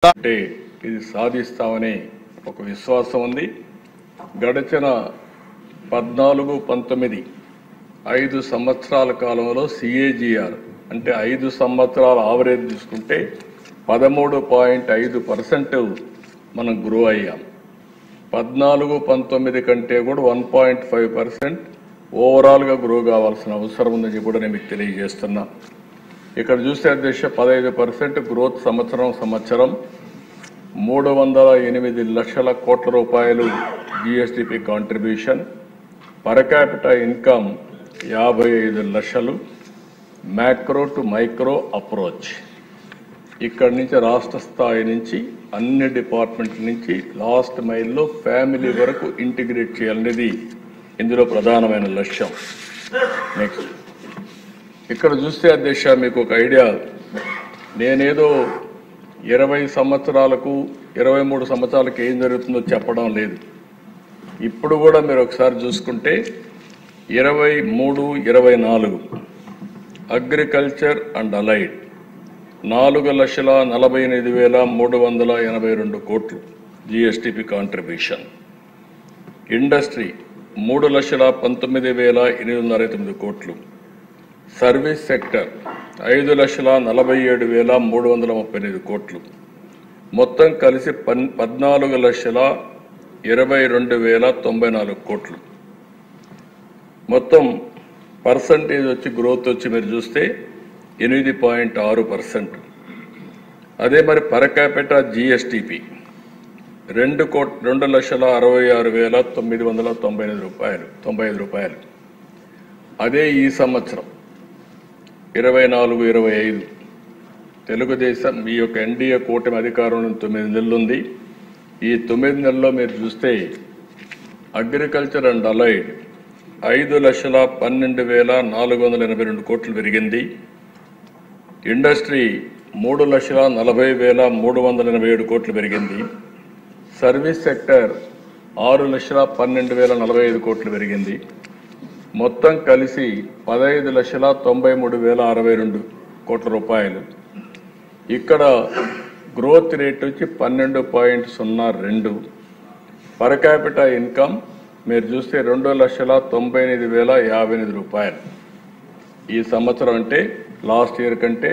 అంటే ఇది సాధిస్తామని ఒక విశ్వాసం ఉంది. గడిచిన 14-19 5 సంవత్సరాల కాలంలో CAGR అంటే 5 సంవత్సరాల ఆవరేజ్ తీసుకుంటే 13.5% మనం గ్రో అయ్యాం. 14-19 కంటే కూడా 1.5% ఓవరాల్గా గ్రో కావాల్సిన అవసరం ఉందని కూడా నేను మీకు తెలియజేస్తున్నా. ఇక్కడ చూస్తే అధ్యక్ష 15% గ్రోత్ సంవత్సరం 308 లక్షల కోట్ల రూపాయలు GSDP contribution, per capital income 55 లక్షలు, మ్యాక్రో టు మైక్రో అప్రోచ్. ఇక్కడి నుంచి రాష్ట్ర స్థాయి నుంచి అన్ని డిపార్ట్మెంట్ల నుంచి లాస్ట్ మైల్లో ఫ్యామిలీ వరకు ఇంటిగ్రేట్ చేయాలనేది ఇందులో ప్రధానమైన లక్ష్యం. నెక్స్ట్ ఇక్కడ చూస్తే అధ్యక్ష మీకు ఒక ఐడియా, నేనేదో 20 సంవత్సరాలకు 23 సంవత్సరాలకు ఏం జరుగుతుందో చెప్పడం లేదు. ఇప్పుడు కూడా మీరు ఒకసారి చూసుకుంటే 23-24 అగ్రికల్చర్ అండ్ అలైడ్ 4,48,382 కోట్లు GSDP కాంట్రిబ్యూషన్, ఇండస్ట్రీ 3,19,809 కోట్లు, సర్వీస్ సెక్టర్ 5,47,335 కోట్లు, మొత్తం కలిసి 14,22,094 కోట్లు. మొత్తం పర్సంటేజ్ వచ్చి గ్రోత్ వచ్చి మీరు చూస్తే 8.6%. అదే మరి పర్ క్యాపిటల్ GSDP 2,66,995 రూపాయలు. అదే ఈ సంవత్సరం 24-25 తెలుగుదేశం ఈ యొక్క NDA కూటమి అధికారంలో 9 నెలలు ఉంది. ఈ 9 నెలల్లో మీరు చూస్తే అగ్రికల్చర్ అండ్ అలైడ్ 5,12,482 కోట్లు పెరిగింది, ఇండస్ట్రీ 3,40,387 కోట్లు పెరిగింది, సర్వీస్ సెక్టర్ 6,12,045 కోట్లు పెరిగింది, మొత్తం కలిసి 15,93,062 కోట్ల రూపాయలు. ఇక్కడ గ్రోత్ రేట్ వచ్చి 12.02. పర్ క్యాపిటల్ ఇన్కమ్ మీరు చూస్తే 2,98,058 రూపాయలు. ఈ సంవత్సరం అంటే లాస్ట్ ఇయర్ కంటే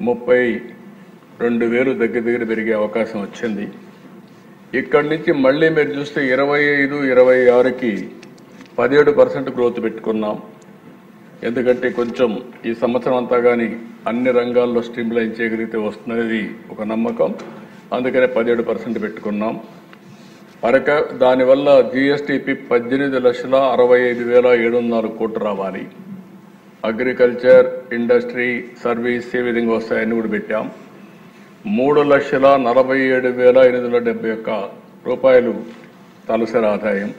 32,000 దగ్గర పెరిగే అవకాశం వచ్చింది. ఇక్కడి నుంచి మళ్ళీ మీరు చూస్తే 25-26కి 17% గ్రోత్ పెట్టుకున్నాం. ఎందుకంటే కొంచెం ఈ సంవత్సరం అంతా కానీ అన్ని రంగాల్లో స్ట్రీమ్లైన్ చేయగలిగితే వస్తున్నది ఒక నమ్మకం, అందుకనే 17% పెట్టుకున్నాం. దానివల్ల GSDP 18,65,704 కోట్లు రావాలి. అగ్రికల్చర్, ఇండస్ట్రీ, సర్వీస్ ఏ విధంగా వస్తాయని కూడా పెట్టాం. 3,47,871 రూపాయలు తలసరి ఆదాయం.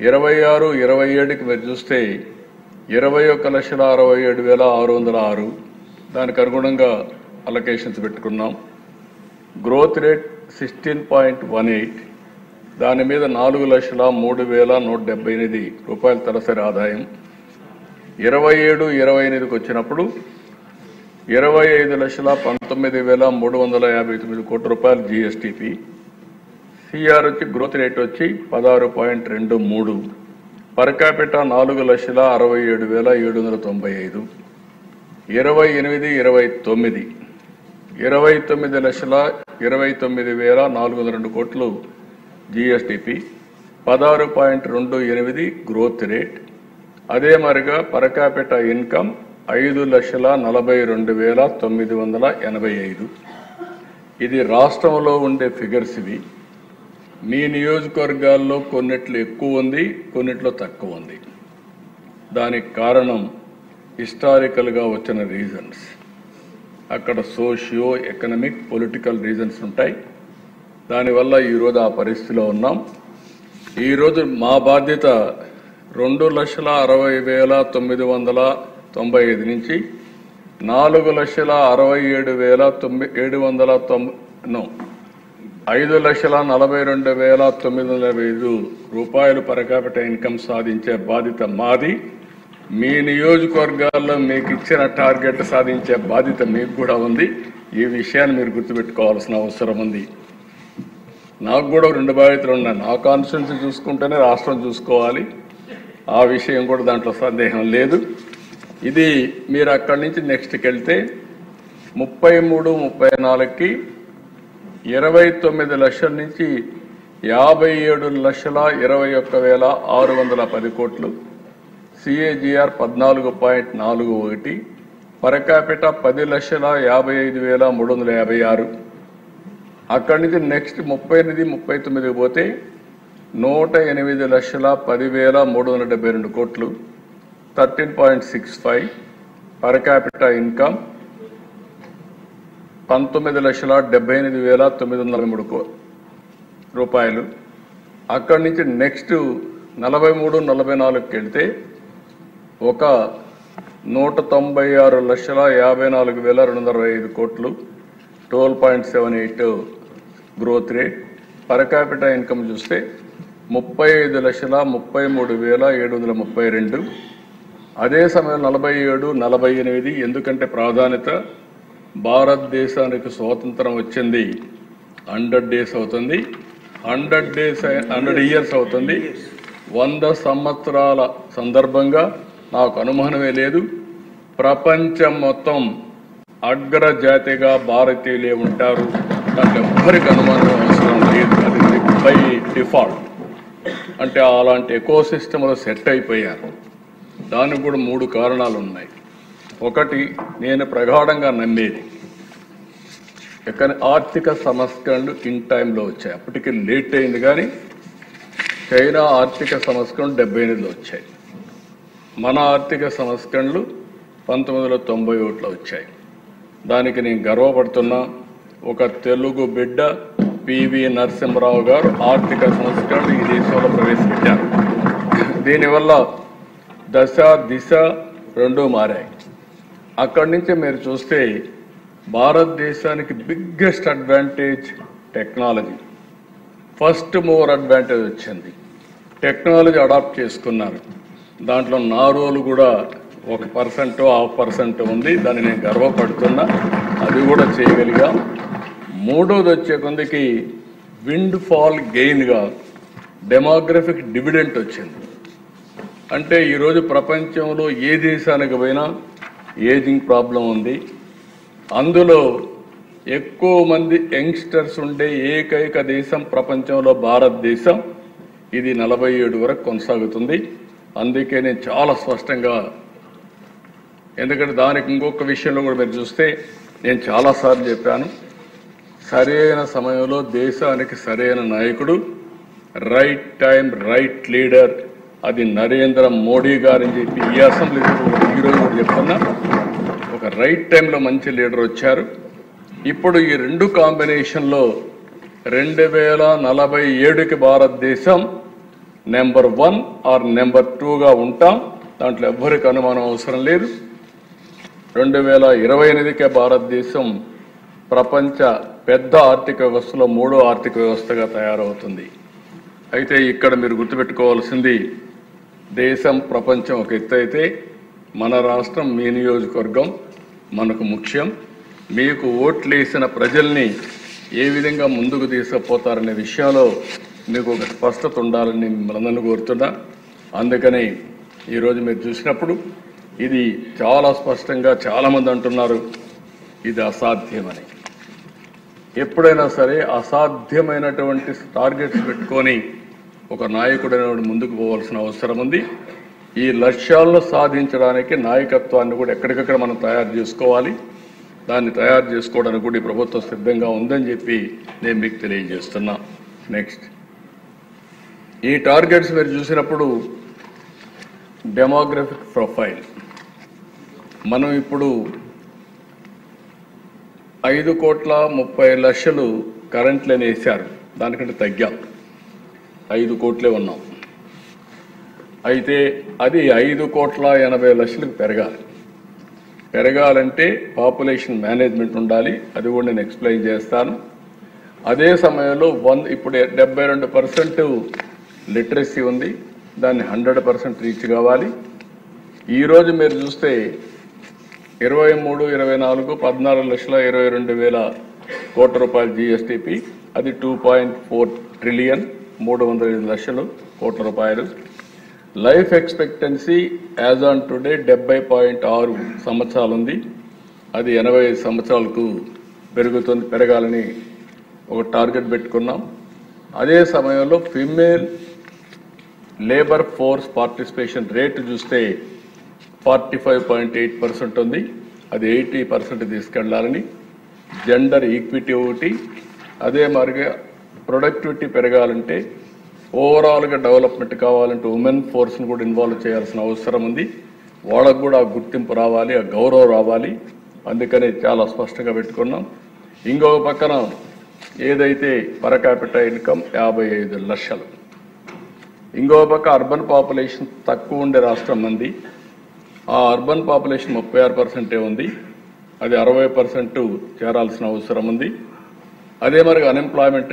26-27కి మీరు చూస్తే 21,67,606. దానికి అనుగుణంగా అలొకేషన్స్ పెట్టుకున్నాం. Growth rate 16.18. దాని మీద 4,03,178 రూపాయలు తలసరి ఆదాయం. 27-28కి వచ్చినప్పుడు 25,19,359 కోట్ల రూపాయలు GSDP. CR వచ్చి గ్రోత్ రేట్ వచ్చి 16.23. Per capital 4,67,795. 28-29 29,29,402 కోట్లు GSDP, 16.28 గ్రోత్ రేట్. అదే మరిగా పర్ క్యాపిటల్ ఇన్కమ్ 5,42,985. ఇది రాష్ట్రంలో ఉండే ఫిగర్స్. ఇవి మీ నియోజకవర్గాల్లో కొన్నిట్లో ఎక్కువ ఉంది, కొన్నిట్లో తక్కువ ఉంది. దానికి కారణం హిస్టారికల్గా వచ్చిన రీజన్స్. అక్కడ సోషియో ఎకనామిక్ పొలిటికల్ రీజన్స్ ఉంటాయి. దానివల్ల ఈరోజు ఆ పరిస్థితిలో ఉన్నాం. ఈరోజు మా బాధ్యత 2,60,995 నుంచి 4,67,790 5,42,905 రూపాయలు పర్ క్యాపిటల్ ఇన్కమ్ సాధించే బాధ్యత మాది. మీ నియోజకవర్గాల్లో మీకు ఇచ్చిన టార్గెట్ సాధించే బాధ్యత మీకు కూడా ఉంది. ఈ విషయాన్ని మీరు గుర్తుపెట్టుకోవాల్సిన అవసరం ఉంది. నాకు కూడా 2 బాధ్యతలు ఉన్నాయి. నా కాన్స్టిట్యున్సీ చూసుకుంటేనే రాష్ట్రం చూసుకోవాలి. ఆ విషయం కూడా దాంట్లో సందేహం లేదు. ఇది మీరు అక్కడి నుంచి నెక్స్ట్కి వెళ్తే 33, 34కి 29 లక్షల నుంచి 57,21,610 కోట్లు, CAGR 14.41, పరకాపిట 10,55,356. అక్కడి నుంచి నెక్స్ట్ 38, 39 పోతే 108,10,372 కోట్లు, 13.65. పరకాపిట ఇన్కమ్ 19,78,943 రూపాయలు. అక్కడి నుంచి నెక్స్ట్ 43, 44కి వెళ్తే ఒక 196,54,225 కోట్లు, 12.78 గ్రోత్ రేట్. పరకాపిట ఇన్కమ్ చూస్తే 35,33,732. అదే సమయంలో 47, 48. ఎందుకంటే ప్రాధాన్యత భారతదేశానికి స్వాతంత్రం వచ్చింది 100 డేస్ అవుతుంది, 100 ఇయర్స్ అవుతుంది. 100 సంవత్సరాల సందర్భంగా నాకు అనుమానమే లేదు, ప్రపంచం మొత్తం అగ్రజాతిగా భారతీయులే ఉంటారు. దాంట్లో ఎవ్వరికి అనుమానం అవసరం లేదు. అది బై డిఫాల్ట్. అంటే అలాంటి ఎకోసిస్టమ్లో సెట్ అయిపోయారు. దానికి కూడా 3 కారణాలు ఉన్నాయి. ఒకటి, నేను ప్రగాఢంగా నమ్మేది, ఎక్కడ ఆర్థిక సంస్కరణలు ఇన్ టైంలో వచ్చాయి. అప్పటికి లేట్ అయింది, కానీ చైనా ఆర్థిక సంస్కరణలు 78లో వచ్చాయి. మన ఆర్థిక సంస్కరణలు 1991లో వచ్చాయి. దానికి నేను గర్వపడుతున్నా. ఒక తెలుగు బిడ్డ పివి నరసింహరావు గారు ఆర్థిక సంస్కరణలు ఈ దేశంలో ప్రవేశపెట్టారు. దీనివల్ల దశ దిశ 2 మారాయి. అక్కడి నుంచి మీరు చూస్తే భారతదేశానికి biggest advantage technology. First mover advantage వచ్చింది. టెక్నాలజీ అడాప్ట్ చేసుకున్నారు. దాంట్లో నా రోలు కూడా 1%, 0.5% ఉంది. దాన్ని నేను గర్వపడుతున్నా. అది కూడా చేయగలిగా. మూడోది వచ్చే కొందికి విండ్ ఫాల్ గెయిన్గా డెమోగ్రఫిక్ డివిడెంట్ వచ్చింది. అంటే ఈరోజు ప్రపంచంలో ఏ దేశానికి పోయినా ఏజింగ్ ప్రాబ్లం ఉంది. అందులో ఎక్కువ మంది యంగ్స్టర్స్ ఉండే ఏకైక దేశం ప్రపంచంలో భారతదేశం. ఇది 47 వరకు కొనసాగుతుంది. అందుకే నేను చాలా స్పష్టంగా, ఎందుకంటే దానికి ఇంకొక విషయంలో కూడా మీరు చూస్తే నేను చాలాసార్లు చెప్పాను, సరైన సమయంలో దేశానికి సరైన నాయకుడు, రైట్ టైం రైట్ లీడర్, అది నరేంద్ర మోడీ గారని చెప్పి ఈ అసెంబ్లీ ఈరోజు కూడా చెప్తున్నా. ఒక రైట్ టైంలో మంచి లీడర్ వచ్చారు. ఇప్పుడు ఈ 2 కాంబినేషన్లో 2047కి భారతదేశం నెంబర్ 1 ఆర్ నెంబర్ 2గా ఉంటాం. దాంట్లో ఎవ్వరికి అనుమానం అవసరం లేదు. 2028కే భారతదేశం ప్రపంచ పెద్ద ఆర్థిక వ్యవస్థలో 3వ ఆర్థిక వ్యవస్థగా తయారవుతుంది. అయితే ఇక్కడ మీరు గుర్తుపెట్టుకోవాల్సింది, దేశం ప్రపంచం ఒక ఎత్తు అయితే మన రాష్ట్రం, మీ నియోజకవర్గం మనకు ముఖ్యం. మీకు ఓట్లేసిన ప్రజల్ని ఏ విధంగా ముందుకు తీసుకుపోతారనే విషయంలో మీకు ఒక స్పష్టత ఉండాలని మిమ్మల్ని కోరుతున్నా. అందుకని ఈరోజు మీరు చూసినప్పుడు ఇది చాలా స్పష్టంగా చాలామంది అంటున్నారు ఇది అసాధ్యమని. ఎప్పుడైనా సరే అసాధ్యమైనటువంటి టార్గెట్స్ పెట్టుకొని ఒక నాయకుడైన ముందుకు పోవాల్సిన అవసరం ఉంది. ఈ లక్ష్యాలను సాధించడానికి నాయకత్వాన్ని కూడా ఎక్కడికక్కడ మనం తయారు చేసుకోవాలి. దాన్ని తయారు చేసుకోవడానికి కూడా ఈ ప్రభుత్వం సిద్ధంగా ఉందని చెప్పి నేను మీకు తెలియజేస్తున్నా. నెక్స్ట్, ఈ టార్గెట్స్ మీరు చూసినప్పుడు డెమోగ్రఫిక్ ప్రొఫైల్ మనం ఇప్పుడు 5,30,00,000 కరెంట్లని వేశారు. దానికంటే తగ్గాం, 5 కోట్లే ఉన్నాం. అయితే అది 5,80,00,000కు పెరగాలంటే పాపులేషన్ మేనేజ్మెంట్ ఉండాలి. అది కూడా నేను ఎక్స్ప్లెయిన్ చేస్తాను. అదే సమయంలో ఇప్పుడు 72% లిటరసీ ఉంది. దాన్ని 100% రీచ్ కావాలి. ఈరోజు మీరు చూస్తే 23, 24, 14,22,000 కోట్ల రూపాయల జిఎస్టిపి, అది 2.4 ట్రిలియన్ 305 లక్షలు కోట్ల రూపాయలు. Life expectancy as on today 70.6 సంవత్సరాలు ఉంది. అది 85 సంవత్సరాలకు పెరగాలని ఒక టార్గెట్ పెట్టుకున్నాం. అదే సమయంలో female labour force participation rate చూస్తే 45.8% ఉంది. అది 80% తీసుకెళ్లాలని. జెండర్ ఈక్విటీ ఒకటి, అదే మరిగా ప్రొడక్టివిటీ పెరగాలంటే ఓవరాల్గా డెవలప్మెంట్ కావాలంటే ఉమెన్ ఫోర్స్ని కూడా ఇన్వాల్వ్ చేయాల్సిన అవసరం ఉంది. వాళ్ళకు కూడా ఆ గుర్తింపు రావాలి, ఆ గౌరవం రావాలి. అందుకని చాలా స్పష్టంగా పెట్టుకున్నాం. ఇంకొక పక్కన ఏదైతే పర్ క్యాపిటల్ ఇన్కమ్ 55 లక్షలు, ఇంకొక పక్క అర్బన్ పాపులేషన్ తక్కువ ఉండే రాష్ట్రం మంది. ఆ అర్బన్ పాపులేషన్ 36% ఉంది. అది 60% చేరాల్సిన అవసరం ఉంది. అదే మరి అన్ఎంప్లాయ్మెంట్